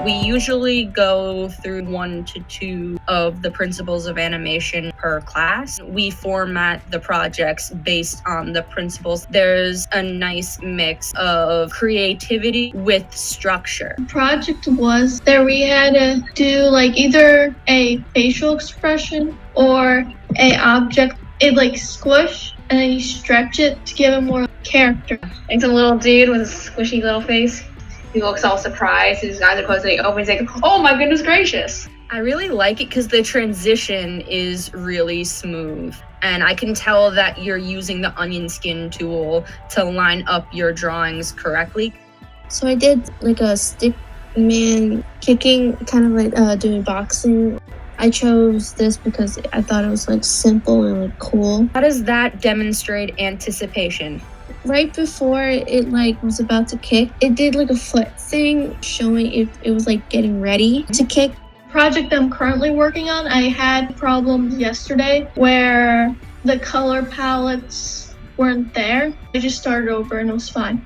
We usually go through 1 to 2 of the principles of animation per class. We format the projects based on the principles. There's a nice mix of creativity with structure. The project was that we had to do like either a facial expression or a object. It like squish and then you stretch it to give it more character. Like some little dude with a squishy little face. He looks all surprised. His eyes are closed and he opens it. Oh my goodness gracious. I really like it because the transition is really smooth. And I can tell that you're using the onion skin tool to line up your drawings correctly. So I did like a stick man kicking, kind of like doing boxing. I chose this because I thought it was like simple and like cool. How does that demonstrate anticipation? Right before it like was about to kick, it did like a foot thing showing if it was like getting ready to kick. Project I'm currently working on, I had problems yesterday where the color palettes weren't there. I just started over and it was fine.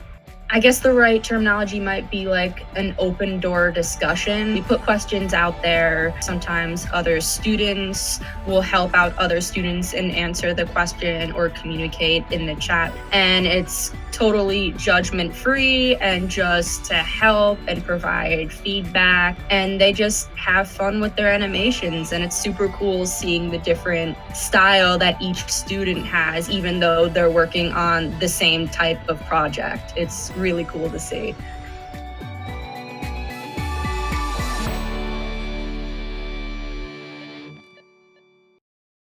I guess the right terminology might be like an open door discussion. We put questions out there. Sometimes other students will help out other students and answer the question or communicate in the chat. And it's totally judgment-free and just to help and provide feedback. And they just have fun with their animations. And it's super cool seeing the different style that each student has, even though they're working on the same type of project. It's really cool to see.